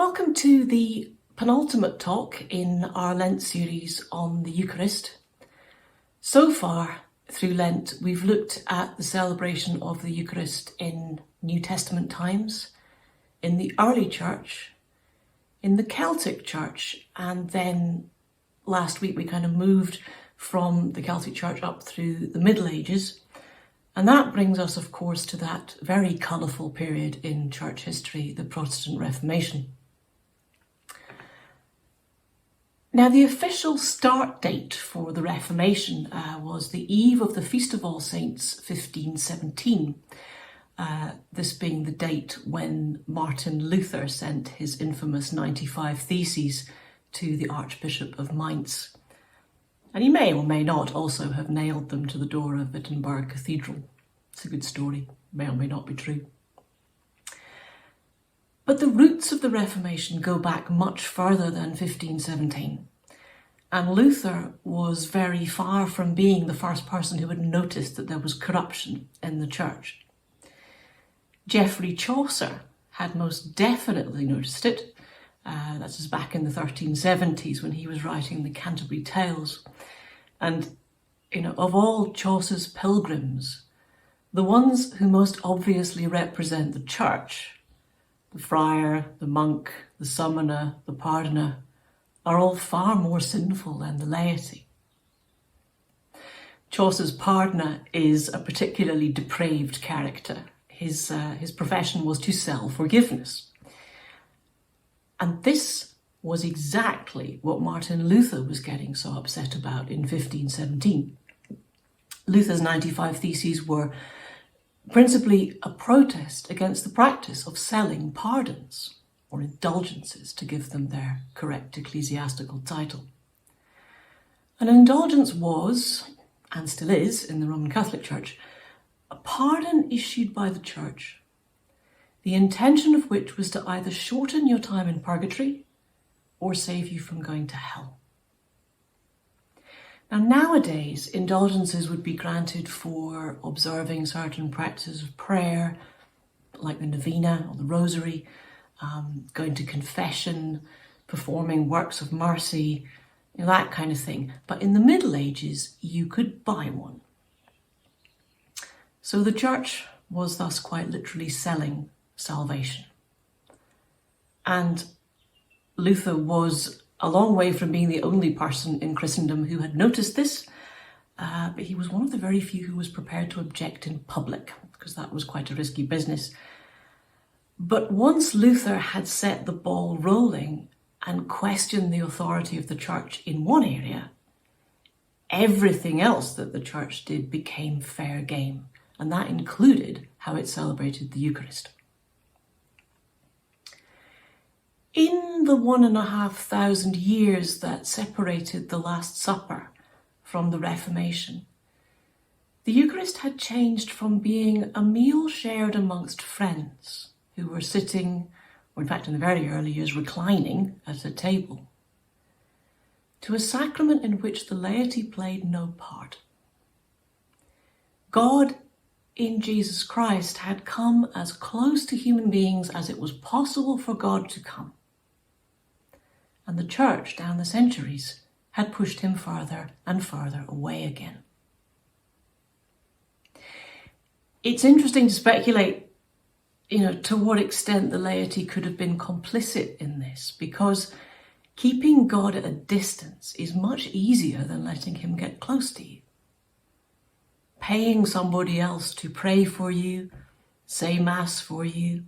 Welcome to the penultimate talk in our Lent series on the Eucharist. So far through Lent, we've looked at the celebration of the Eucharist in New Testament times, in the early church, in the Celtic church, and then last week we kind of moved from the Celtic church up through the Middle Ages. And that brings us, of course, to that very colourful period in church history, the Protestant Reformation. Now, the official start date for the Reformation was the eve of the Feast of All Saints, 1517. This being the date when Martin Luther sent his infamous 95 Theses to the Archbishop of Mainz. And he may or may not also have nailed them to the door of Wittenberg Cathedral. It's a good story, may or may not be true. But the roots of the Reformation go back much further than 1517. And Luther was very far from being the first person who had noticed that there was corruption in the church. Geoffrey Chaucer had most definitely noticed it. That's as back in the 1370s when he was writing the Canterbury Tales. And, of all Chaucer's pilgrims, the ones who most obviously represent the church, the friar, the monk, the summoner, the pardoner, are all far more sinful than the laity. Chaucer's pardoner is a particularly depraved character. His profession was to sell forgiveness. And this was exactly what Martin Luther was getting so upset about in 1517. Luther's 95 Theses were principally a protest against the practice of selling pardons or indulgences, to give them their correct ecclesiastical title. An indulgence was, and still is in the Roman Catholic Church, a pardon issued by the Church, the intention of which was to either shorten your time in purgatory or save you from going to hell. Now, nowadays, indulgences would be granted for observing certain practices of prayer, like the novena or the rosary, going to confession, performing works of mercy, that kind of thing. But in the Middle Ages, you could buy one. So the church was thus quite literally selling salvation. And Luther was a long way from being the only person in Christendom who had noticed this, but he was one of the very few who was prepared to object in public, because that was quite a risky business. But once Luther had set the ball rolling and questioned the authority of the church in one area, everything else that the church did became fair game, and that included how it celebrated the Eucharist. In the 1,500 years that separated the Last Supper from the Reformation, the Eucharist had changed from being a meal shared amongst friends who were sitting, or in fact in the very early years reclining at a table, to a sacrament in which the laity played no part. God in Jesus Christ had come as close to human beings as it was possible for God to come. And the church down the centuries had pushed him further and further away again. It's interesting to speculate, to what extent the laity could have been complicit in this, because keeping God at a distance is much easier than letting him get close to you. Paying somebody else to pray for you, say Mass for you,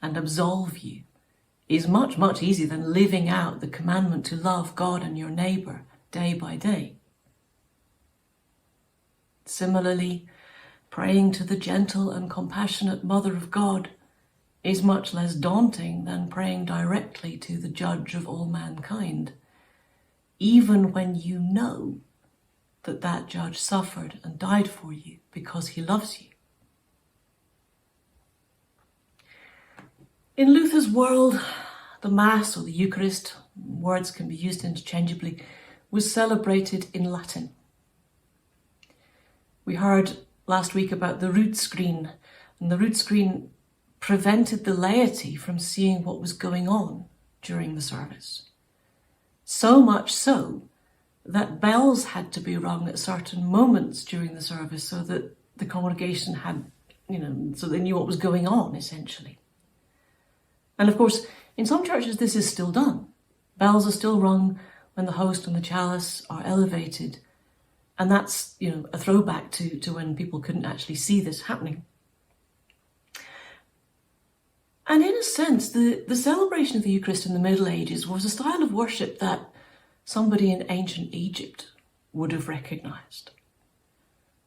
and absolve you is much, much easier than living out the commandment to love God and your neighbour day by day. Similarly, praying to the gentle and compassionate Mother of God is much less daunting than praying directly to the Judge of all mankind, even when you know that that Judge suffered and died for you because he loves you. In Luther's world, the Mass or the Eucharist, words can be used interchangeably, was celebrated in Latin. We heard last week about the rood screen, and the rood screen prevented the laity from seeing what was going on during the service. So much so that bells had to be rung at certain moments during the service so that the congregation had, so they knew what was going on, essentially. And of course, in some churches this is still done. Bells are still rung when the host and the chalice are elevated. And that's, a throwback to when people couldn't actually see this happening. And in a sense, the celebration of the Eucharist in the Middle Ages was a style of worship that somebody in ancient Egypt would have recognised.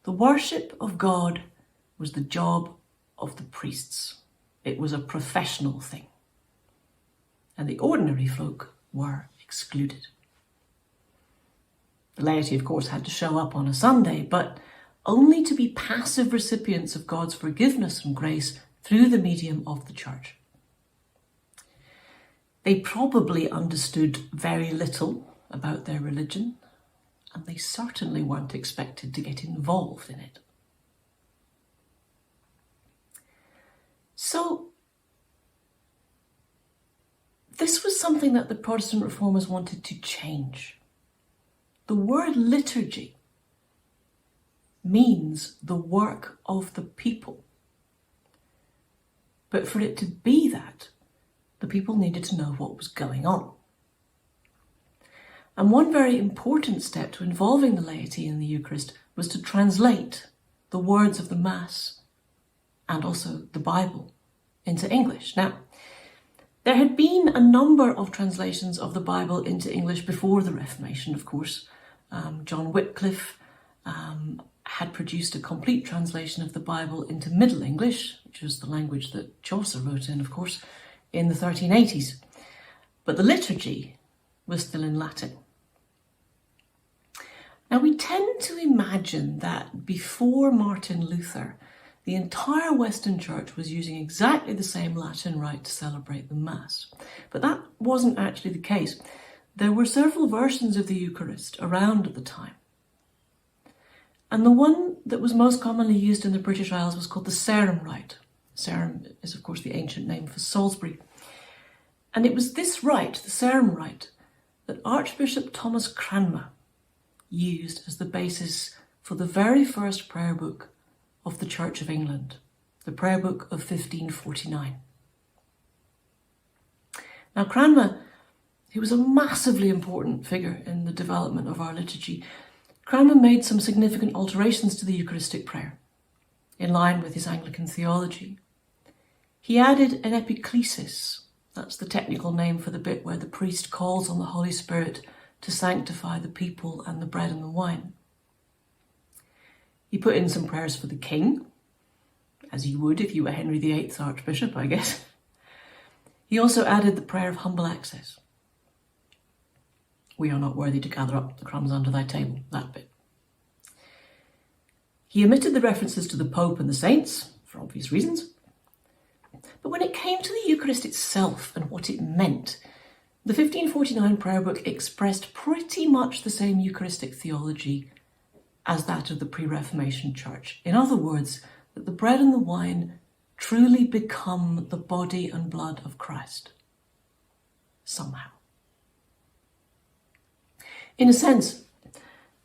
The worship of God was the job of the priests. It was a professional thing. And the ordinary folk were excluded. The laity, of course, had to show up on a Sunday, but only to be passive recipients of God's forgiveness and grace through the medium of the church. They probably understood very little about their religion, and they certainly weren't expected to get involved in it. So, this was something that the Protestant reformers wanted to change. The word liturgy means the work of the people. But for it to be that, the people needed to know what was going on. And one very important step to involving the laity in the Eucharist was to translate the words of the Mass and also the Bible into English. Now, there had been a number of translations of the Bible into English before the Reformation, of course. John Wycliffe had produced a complete translation of the Bible into Middle English, which was the language that Chaucer wrote in, of course, in the 1380s. But the liturgy was still in Latin. Now, we tend to imagine that before Martin Luther, the entire Western Church was using exactly the same Latin rite to celebrate the Mass. But that wasn't actually the case. There were several versions of the Eucharist around at the time. And the one that was most commonly used in the British Isles was called the Sarum rite. Sarum is, of course, the ancient name for Salisbury. And it was this rite, the Sarum rite, that Archbishop Thomas Cranmer used as the basis for the very first prayer book of the Church of England, the prayer book of 1549. Now, Cranmer, he was a massively important figure in the development of our liturgy. Cranmer made some significant alterations to the Eucharistic prayer, in line with his Anglican theology. He added an epiclesis, that's the technical name for the bit where the priest calls on the Holy Spirit to sanctify the people and the bread and the wine. He put in some prayers for the king, as you would if you were Henry VIII's Archbishop, I guess. He also added the prayer of humble access. We are not worthy to gather up the crumbs under thy table, that bit. He omitted the references to the Pope and the saints, for obvious reasons. But when it came to the Eucharist itself and what it meant, the 1549 prayer book expressed pretty much the same Eucharistic theology as that of the pre-Reformation Church. In other words, that the bread and the wine truly become the body and blood of Christ. Somehow. In a sense,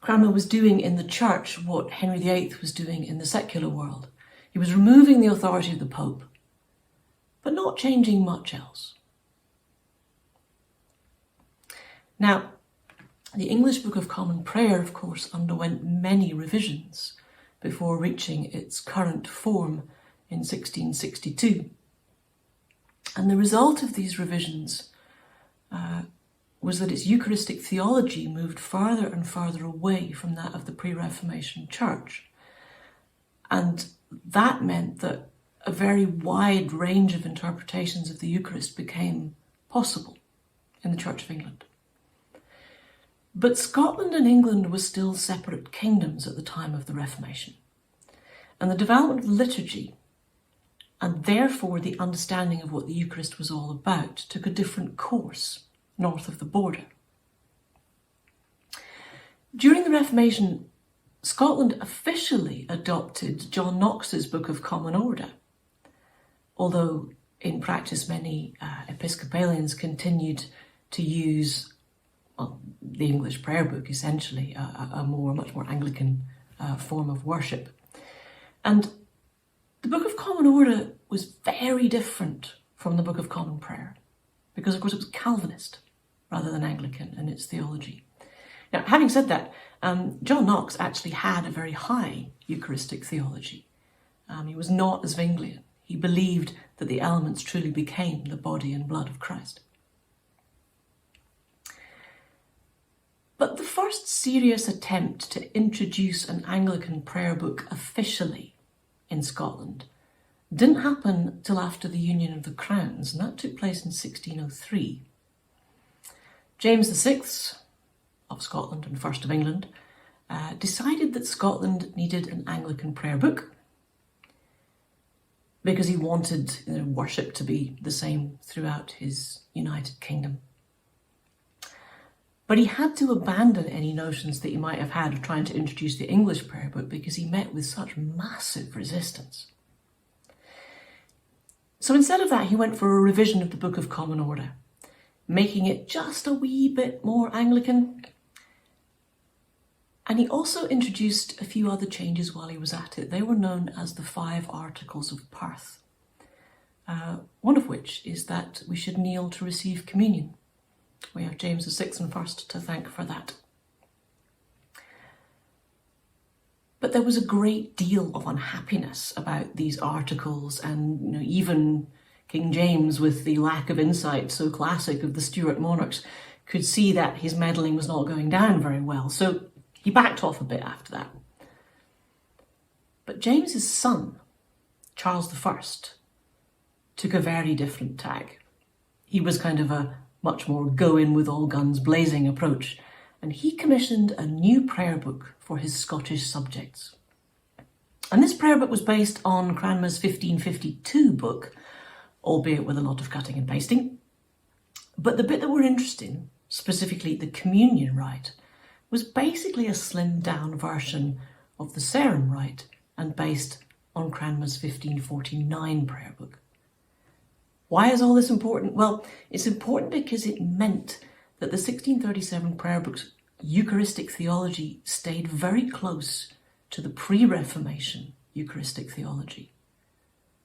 Cranmer was doing in the Church what Henry VIII was doing in the secular world. He was removing the authority of the Pope, but not changing much else. Now, the English Book of Common Prayer, of course, underwent many revisions before reaching its current form in 1662. And the result of these revisions was that its Eucharistic theology moved further and further away from that of the pre-Reformation Church. And that meant that a very wide range of interpretations of the Eucharist became possible in the Church of England. But Scotland and England were still separate kingdoms at the time of the Reformation. And the development of the liturgy, and therefore the understanding of what the Eucharist was all about, took a different course north of the border. During the Reformation, Scotland officially adopted John Knox's Book of Common Order, although in practice, many Episcopalians continued to use the English prayer book, essentially, a much more Anglican form of worship. And the Book of Common Order was very different from the Book of Common Prayer, because of course it was Calvinist rather than Anglican in its theology. Now, having said that, John Knox actually had a very high Eucharistic theology. He was not a Zwinglian. He believed that the elements truly became the body and blood of Christ. But the first serious attempt to introduce an Anglican prayer book officially in Scotland didn't happen till after the Union of the Crowns, and that took place in 1603. James VI of Scotland and First of England decided that Scotland needed an Anglican prayer book because he wanted worship to be the same throughout his United Kingdom. But he had to abandon any notions that he might have had of trying to introduce the English prayer book because he met with such massive resistance. So instead of that, he went for a revision of the Book of Common Order, making it just a wee bit more Anglican. And he also introduced a few other changes while he was at it. They were known as the 5 Articles of Perth, one of which is that we should kneel to receive communion. We have James VI and First to thank for that. But there was a great deal of unhappiness about these articles, and even King James, with the lack of insight so classic of the Stuart monarchs, could see that his meddling was not going down very well. So he backed off a bit after that. But James's son, Charles I, took a very different tack. He was kind of a much more go in with all guns blazing approach, and he commissioned a new prayer book for his Scottish subjects. And this prayer book was based on Cranmer's 1552 book, albeit with a lot of cutting and pasting. But the bit that we're interested in, specifically the communion rite, was basically a slimmed down version of the Sarum rite and based on Cranmer's 1549 prayer book. Why is all this important? Well, it's important because it meant that the 1637 prayer book's Eucharistic theology stayed very close to the pre-Reformation Eucharistic theology,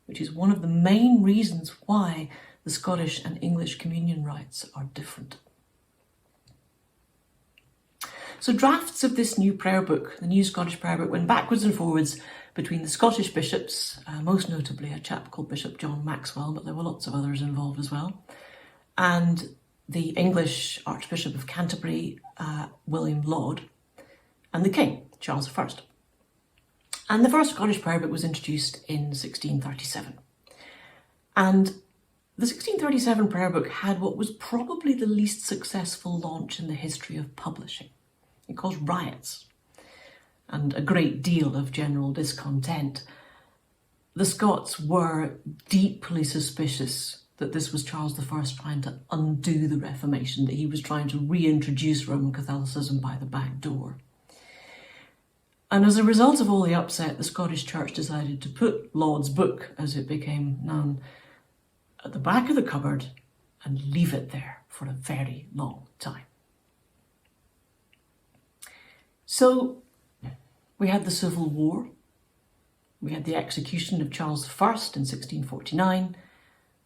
which is one of the main reasons why the Scottish and English communion rites are different. So drafts of this new prayer book, the new Scottish prayer book, went backwards and forwards between the Scottish bishops, most notably a chap called Bishop John Maxwell, but there were lots of others involved as well, and the English Archbishop of Canterbury, William Laud, and the King, Charles I. And the first Scottish prayer book was introduced in 1637. And the 1637 prayer book had what was probably the least successful launch in the history of publishing. It caused riots and a great deal of general discontent. The Scots were deeply suspicious that this was Charles I trying to undo the Reformation, that he was trying to reintroduce Roman Catholicism by the back door. And as a result of all the upset, the Scottish Church decided to put Laud's book, as it became known, at the back of the cupboard and leave it there for a very long time. So we had the Civil War, we had the execution of Charles I in 1649,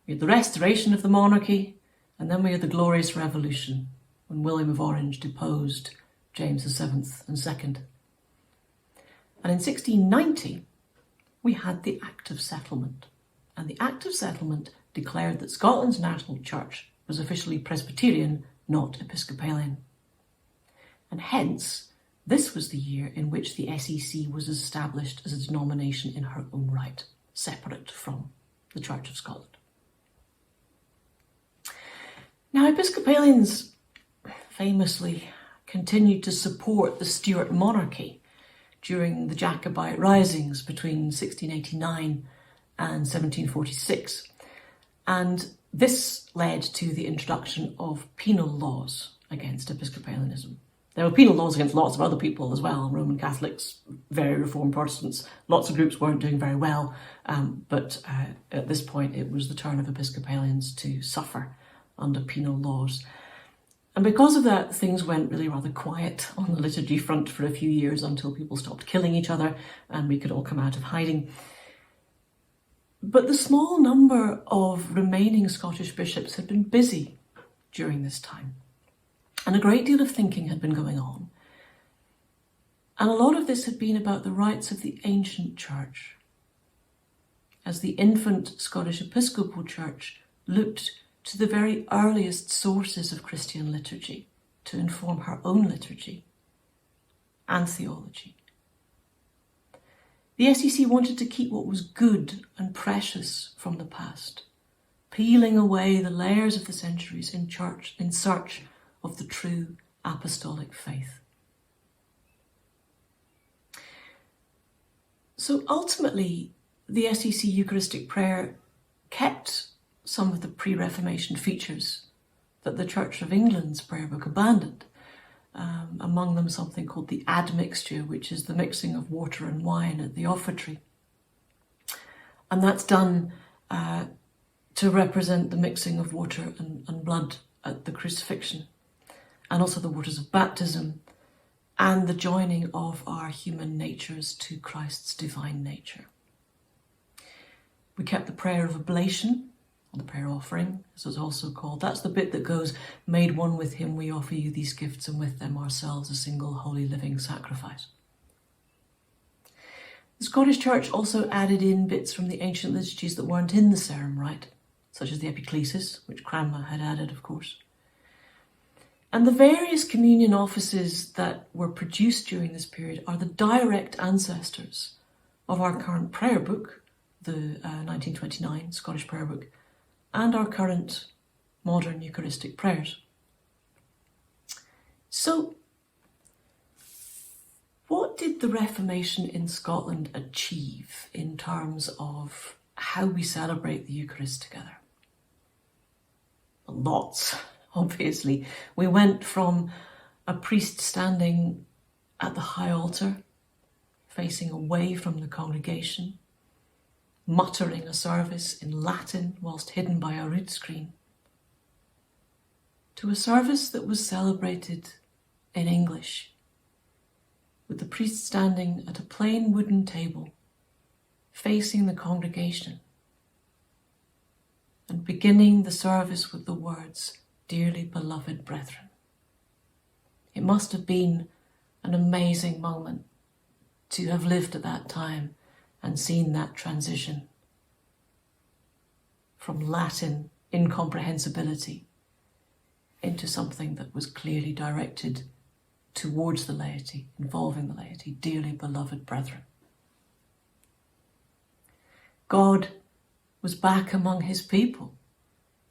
we had the restoration of the monarchy, and then we had the Glorious Revolution when William of Orange deposed James VII and II. And in 1690, we had the Act of Settlement. And the Act of Settlement declared that Scotland's national church was officially Presbyterian, not Episcopalian. And hence, this was the year in which the SEC was established as a denomination in her own right, separate from the Church of Scotland. Now, Episcopalians famously continued to support the Stuart monarchy during the Jacobite risings between 1689 and 1746. And this led to the introduction of penal laws against Episcopalianism. There were penal laws against lots of other people as well, Roman Catholics, very Reformed Protestants. Lots of groups weren't doing very well, but at this point it was the turn of Episcopalians to suffer under penal laws. And because of that, things went really rather quiet on the liturgy front for a few years until people stopped killing each other and we could all come out of hiding. But the small number of remaining Scottish bishops had been busy during this time. And a great deal of thinking had been going on. And a lot of this had been about the rights of the ancient church, as the infant Scottish Episcopal Church looked to the very earliest sources of Christian liturgy to inform her own liturgy and theology. The SEC wanted to keep what was good and precious from the past, peeling away the layers of the centuries in search of the true apostolic faith. So ultimately, the SEC Eucharistic prayer kept some of the pre-Reformation features that the Church of England's prayer book abandoned, among them something called the admixture, which is the mixing of water and wine at the offertory. And that's done to represent the mixing of water and blood at the crucifixion, and also the waters of baptism, and the joining of our human natures to Christ's divine nature. We kept the prayer of oblation, or the prayer offering, as it's also called. That's the bit that goes, "Made one with him, we offer you these gifts, and with them ourselves a single holy living sacrifice." The Scottish Church also added in bits from the ancient liturgies that weren't in the Sarum Rite, such as the Epiclesis, which Cranmer had added, of course. And the various communion offices that were produced during this period are the direct ancestors of our current prayer book, the 1929 Scottish Prayer Book, and our current modern Eucharistic prayers. So, what did the Reformation in Scotland achieve in terms of how we celebrate the Eucharist together? Lots. Obviously, we went from a priest standing at the high altar, facing away from the congregation, muttering a service in Latin whilst hidden by a rood screen, to a service that was celebrated in English, with the priest standing at a plain wooden table, facing the congregation, and beginning the service with the words, "Dearly beloved brethren." It must have been an amazing moment to have lived at that time and seen that transition from Latin incomprehensibility into something that was clearly directed towards the laity, involving the laity, "Dearly beloved brethren." God was back among his people,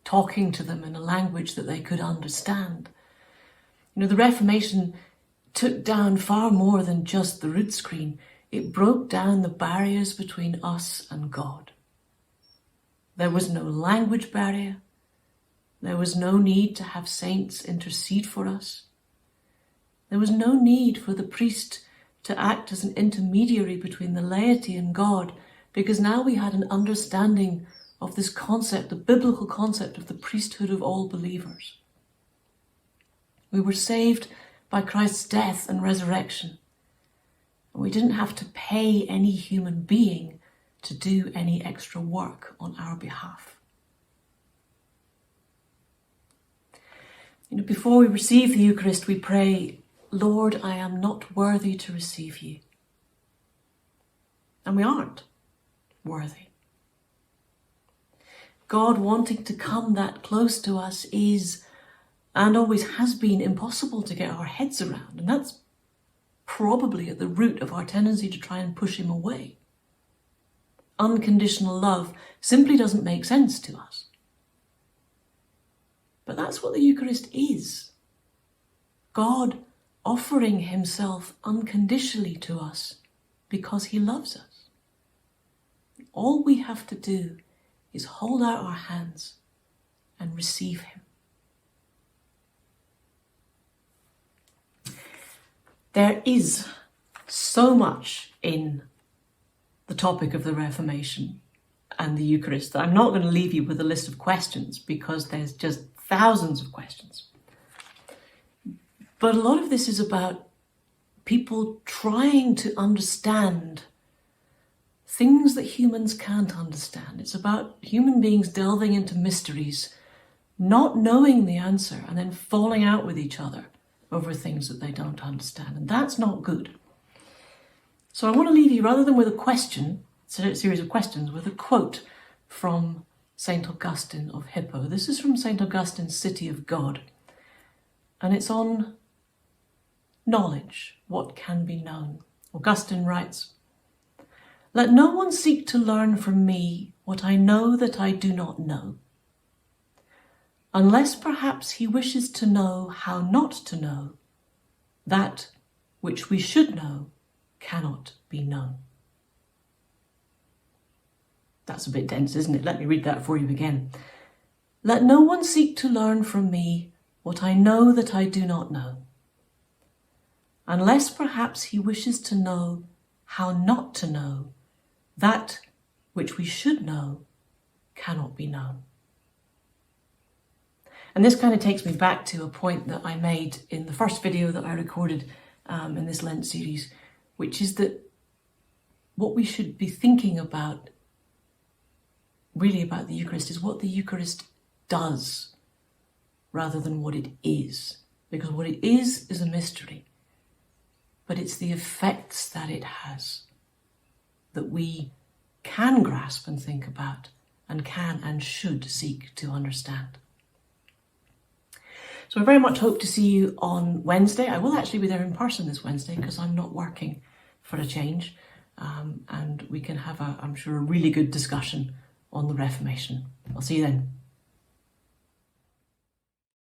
talking to them in a language that they could understand. The Reformation took down far more than just the rood screen. It broke down the barriers between us and God. There was no language barrier. There was no need to have saints intercede for us. There was no need for the priest to act as an intermediary between the laity and God, because now we had an understanding of this concept, the biblical concept of the priesthood of all believers. We were saved by Christ's death and resurrection. And we didn't have to pay any human being to do any extra work on our behalf. Before we receive the Eucharist, we pray, "Lord, I am not worthy to receive you." And we aren't worthy. God wanting to come that close to us is, and always has been, impossible to get our heads around. And that's probably at the root of our tendency to try and push him away. Unconditional love simply doesn't make sense to us. But that's what the Eucharist is. God offering himself unconditionally to us because he loves us. All we have to do is hold out our hands and receive him. There is so much in the topic of the Reformation and the Eucharist that I'm not going to leave you with a list of questions, because there's just thousands of questions. But a lot of this is about people trying to understand things that humans can't understand. It's about human beings delving into mysteries, not knowing the answer, and then falling out with each other over things that they don't understand. And that's not good. So I want to leave you, rather than with a question, a series of questions, with a quote from St. Augustine of Hippo. This is from St. Augustine's City of God, and it's on knowledge, what can be known. Augustine writes, "Let no one seek to learn from me what I know that I do not know, unless perhaps he wishes to know how not to know. That which we should know cannot be known." That's a bit dense, isn't it? Let me read that for you again. "Let no one seek to learn from me what I know that I do not know, unless perhaps he wishes to know how not to know. That which we should know cannot be known." And this kind of takes me back to a point that I made in the first video that I recorded in this Lent series, which is that what we should be thinking about, really about the Eucharist, is what the Eucharist does rather than what it is. Because what it is a mystery, but it's the effects that it has that we can grasp and think about, and can and should seek to understand. So I very much hope to see you on Wednesday. I will actually be there in person this Wednesday because I'm not working, for a change, and we can have I'm sure, a really good discussion on the Reformation. I'll see you then.